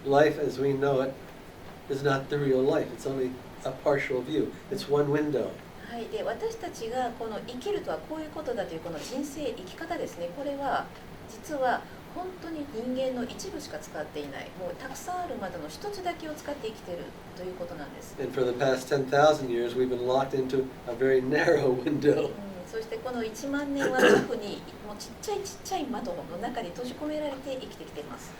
life as we know it is not the real life. It's only a partial view. It's one window. はい、で私たちがこの生きるとはこういうことだというこの人生生き方ですね、これは実は本当に人間の一部しか使っていない、もうたくさんあるまでの一つだけを使って生きているということなんです。And for the past 10,000 years, we've been locked into a very narrow window. そしてこの1万年は特にもうちっちゃい窓の中に閉じ込められて生きてきています。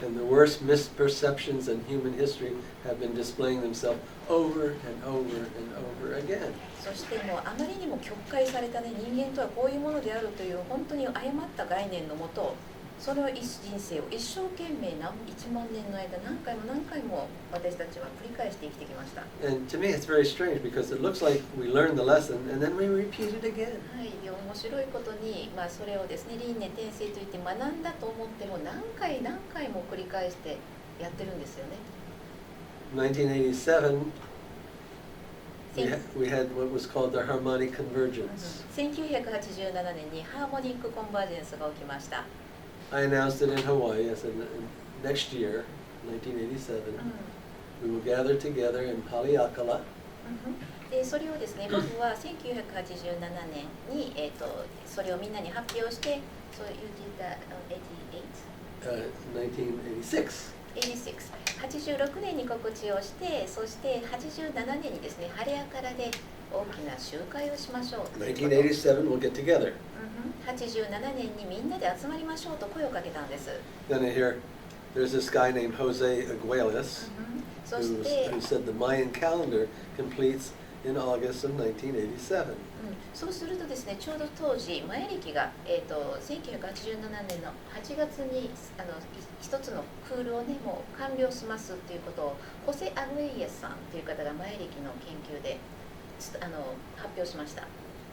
And the worst misperceptions in human history have been displaying themselves over and over and over again. そしてもうあまりにも曲解されたね、人間とはこういうものであるという本当に誤った概念のもと、それを人生を一生懸命1万年の間何回も私たちは繰り返して生きてきました。And to me it's very strange because it looks like we learn the lesson and then we repeat it again. はい、で面白いことに、それをですね、輪廻転生といって学んだと思っても何回も繰り返してやってるんですよね。1987, we had what was called the Harmonic Convergence. 1987年にハーモニックコンバージェンスが起きました。I announced it in Hawaii. I said next year, 1987, we will gather together in Haleakala. でそれをですね、僕は1987年に、それをみんなに発表して、そうyou did that 1986. 86年に告知をして、そして87年にですね、ハレアカラで大きな集会をしましょう。1987 we'll get together. 87年にみんなで集まりましょうと声をかけたんです。Then I hear there's this guy named Jose Aguilas who said the Mayan calendar completes in August of 1987. そうするとですね、ちょうど当時マヤ暦が、1987年の8月に一つのクールをねもう完了しますっていうことをホセ・アグエイアスさんという方がマヤ暦の研究で発表しました。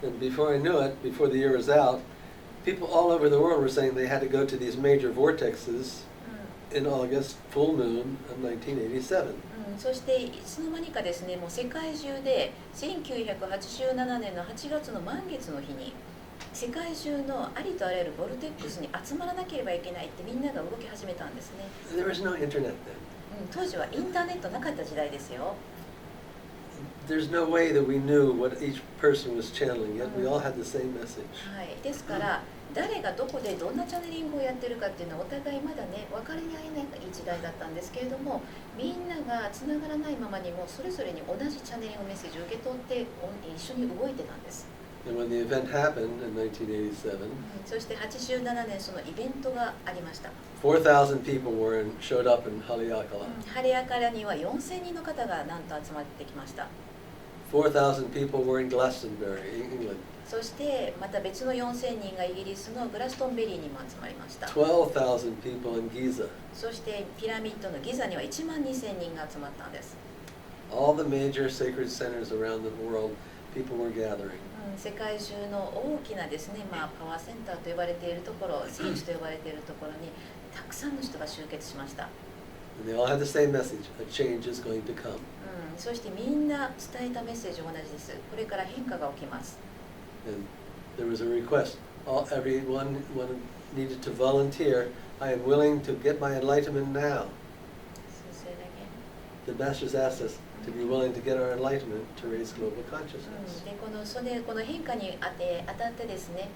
And before I knew it, before the year was out, people all over the world were saying they had to go to these major vortexes in August, full moon of 1987. そしていつの間にかですね、もう世界中で1987年の8月の満月の日に世界中のありとあらゆるボルテックスに集まらなければいけないってみんなが動き始めたんですね。There was no internet then. 当時はインターネットなかった時代ですよ。There's no way that we knew what each person was channeling, yet we all had the same message. はい、ですから誰がどこでどんなチャネリングをやってるかっていうのはお互いまだね分かり合えない時代だったんですけれども、みんながつながらないままにもそれぞれに同じチャネリングメッセージを受け取って一緒に動いてたんです。And when the event happened in 1987, そして87年そのイベントがありました。4,000 people showed up in Haleakala. ハレアカラには4000人の方がなんと集まってきました。4,000 people were in Glastonbury, England. そしてまた別の4000人がイギリスのグラストンベリーにも集まりました。12,000 people in Giza. そしてピラミッドのギザには12000人が集まったんです。All the major sacred centers around the world, people were gathering. 世界中の大きなですね、パワーセンターと呼ばれているところ、聖地と呼ばれているところにたくさんの人が集結しました。And they all had the same message: a change is going to come. そしてみんな伝えたメッセージは同じです。これから変化が起きます。And there was a request. Everyone needed to volunteer. I am willing to get my enlightenment now. The masters asked us to be willing to get our enlightenment to raise global consciousness. でこの変化に当たってですね、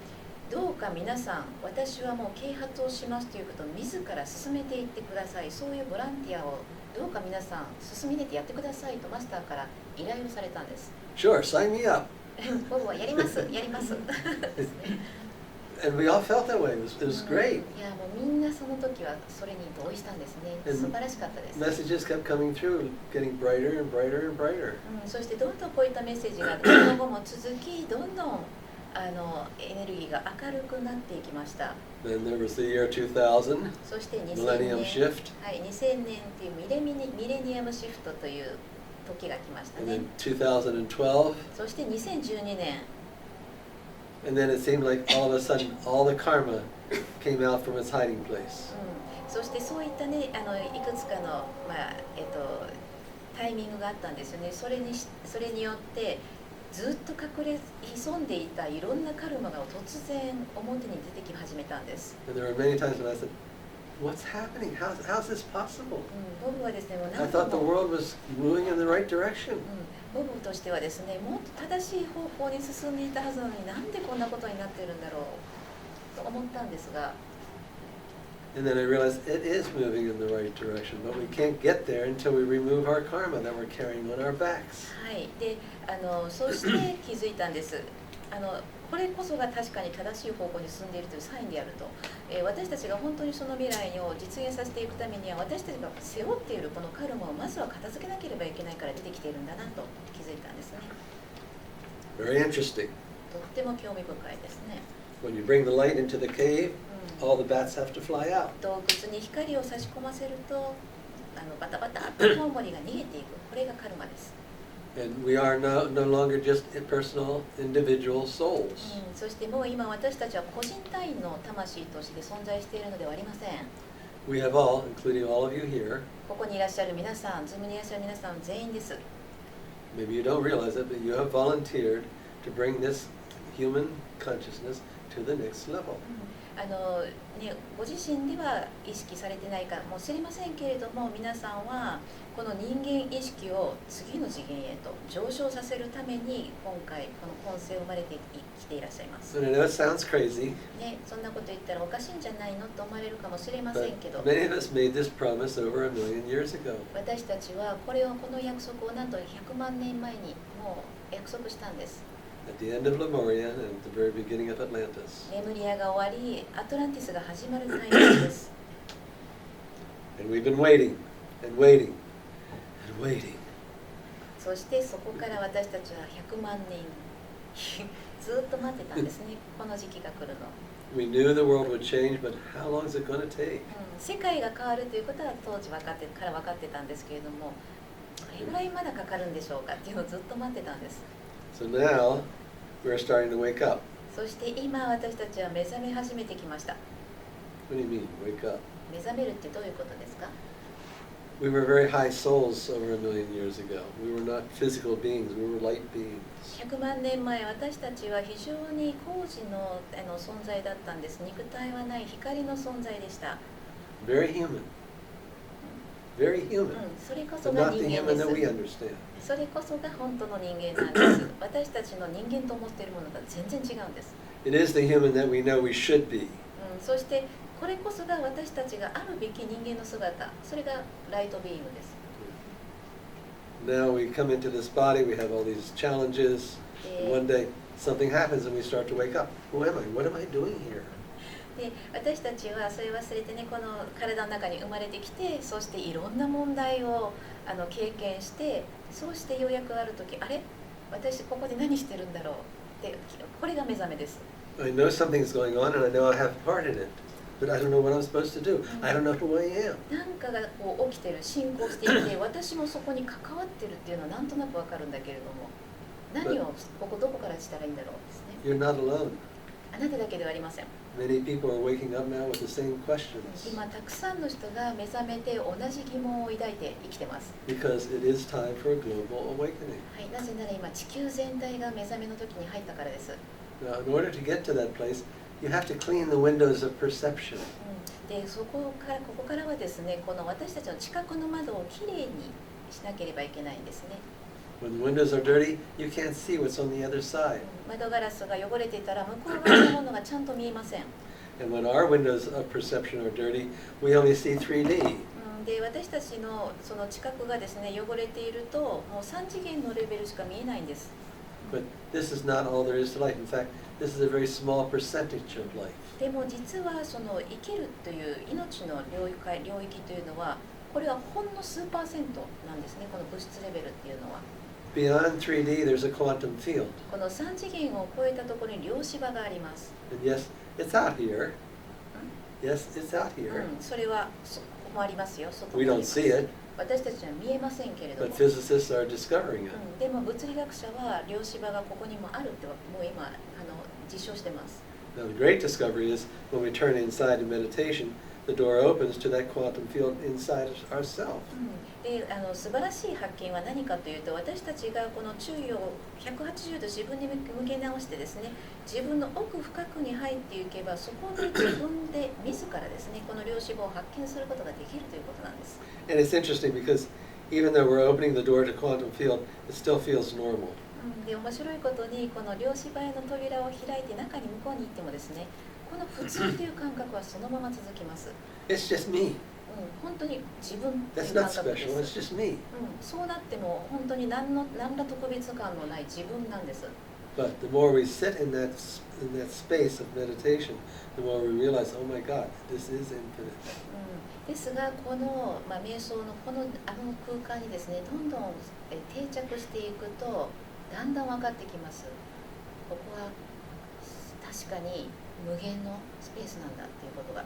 どうか皆さん、私はもう啓発をしますということを自ら進めていってください。そういうボランティアをどうか皆さん進み出てやってくださいとマスターから依頼をされたんです。Sure, sign me up. 僕はやります。And we all felt that way. It was great. いやもうみんなその時はそれに同意したんですね。素晴らしかったです。Messages kept coming through, getting brighter and brighter and brighter. そしてどんどんこういったメッセージがその後も続き、どんどんエネルギーが明るくなっていきました。Then there was the year 2000. そして2000 Millennium 年、shift. はい、2000年っていうミレニアムシフトという時が来ましたね。And then 2012. そして2012年。And then it seemed like all of a sudden all the karma came out from its hiding place. そしてそういったね、いくつかのタイミングがあったんですよね。それによってずっと潜んでいたいろんなカルマが突然表に出てき始めたんです。And there were many times when I said, what's happening? How's this possible? ボブはですね、もう I 何度 thought the も、world was moving in the right direction. ボブとしてはですね、もっと正しい方向に進んでいたはずなのになんでこんなことになっているんだろうと思ったんですが、 And then I realized it is moving in the right direction, but we can't get there until we remove our karma that we're carrying on our backs. はい、でそうして気づいたんです。これこそが確かに正しい方向に進んでいるというサインであると、私たちが本当にその未来を実現させていくためには私たちが背負っているこのカルマをまずは片付けなければいけないから出てきているんだなと気づいたんですね。 Very interesting. とっても興味深いですね。 When you bring the light into the cave, all the bats have to fly out. 洞窟に光を差し込ませるとバタバタっとコウモリが逃げていく、これがカルマです。 And we are no longer just personal, individual souls. そしてもう今私たちは個人単位の魂として存在しているのではありません。 We have all, including all of you here, ここにいらっしゃる皆さん、ズームにいらっしゃる皆さん全員です。 maybe you don't realize it, but you have volunteered to bring this human consciousness to the next level. ご自身では意識されてないかもしれませんけれども、皆さんはこの人間意識を次の次元へと上昇させるために今回この今世を生まれてきていらっしゃいます。 And I know it sounds crazy, ね、そんなこと言ったらおかしいんじゃないのと思われるかもしれませ but んけど、 many of us made this promise over 1,000,000 years ago. 私たちはこの約束をなんと100万年前にもう約束したんです。 At the end of Lemuria and at the very beginning of Atlantis. レムリアが終わり、アトランティスが始まるタイミングです。 And we've been waiting and waiting and waiting. そしてそこから私たちは100万年ずっと待ってたんですね、この時期が来るの。 We knew the world would change, but how long is it going to take? 世界が変わるということは当時分かってたんですけれども、どれぐらいまだかかるんでしょうかっていうのをずっと待ってたんです。 So now we're starting to wake up. そして今私たちは目覚め始めてきました。 What do you mean, wake up? 目覚めるってどういうことですか？ We were very high souls over 1,000,000 years ago. We were not physical beings, we were light beings. 100万年前、私たちは非常に高次の存在だったんです。肉体はない光の存在でした。 Very human. Very human. それこそ But が not the 人間 human that we です。 understand. それこそが本当の人間なんです。私たちの人間と思っているものとは全然違うんです。It is the human that we know we should be. そしてこれこそが私たちがあるべき人間の姿、それがライトビーイングです。 Now we come into this body, we have all these challenges. And one day something happens and we start to wake up. Who am I? What am I doing here? で私たちはそれを忘れてね、この体の中に生まれてきて、そしていろんな問題を経験して、そうしてようやくある時、あれ私ここで何してるんだろうって、これが目覚めです。 I know something's going on and I know I have part in it, but I don't know what I'm supposed to do. I don't know who I am. なんかがこう起きてる、進行していて、私もそこに関わってるっていうのはなんとなくわかるんだけれども、何をどこからしたらいいんだろうですね。 You're not alone. あなただけではありません。 Many people are waking up now with the same questions 今たくさんの人が目覚めて同じ疑問を抱いて生きてます。 because it is time for a global awakening. はい、なぜなら今地球全体が目覚めの時に入ったからです。 Now, in order to get to that place, you have to clean the windows of perception. でここからはですね、この私たちの知覚の窓をきれいにしなければいけないんですね。 When the windows are dirty, you can't see what's on the other side. 窓ガラスが汚れていたら向こう側のものがちゃんと見えません。 And when our windows of perception are dirty, we only see 3D. で私たちのその知覚がですね汚れているともう3次元のレベルしか見えないんです。 But this is not all there is to life. In fact, this is a very small percentage of life. でも実はその生きるという命の領域というのはこれはほんの数%なんですね。この物質レベルっていうのは。 Beyond 3D, there's a quantum field. この3次元を超えたところに量子場があります。 And yes, it's out here. Yes, it's out here. それはここもありますよ。外 We もあ don't ります see it, 私たちには見えませんけれど but も。 physicists are discovering it. でも物理学者は量子場がここにもあるってもう今実証してます。 Now, the great discovery is when we turn inside in meditation, the door opens to that quantum field inside ourselves. で素晴らしい発見は何かというと、私たちがこの注意を180度自分に向け直してですね、自分の奥深くに入っていけば、そこで自分で自らですね、この量子場を発見することができるということなんです。And it's interesting because even though we're opening the door to quantum field, it still feels normal. で面白いことに、この量子場への扉を開いて中に向こうに行ってもですね、この普通という感覚はそのまま続きます。It's just me. 本当に自分とい That's う感 not 覚で special. It's す。just me. そうなっても本当に何ら特別感のない自分なんです。But the more we sit in that space of meditation, the more we realize, oh my God, this is infinite. ですが、この、瞑想の空間にですね、どんどん定着していくと、だんだん分かってきます。ここは確かに無限のスペースなんだっていうことが。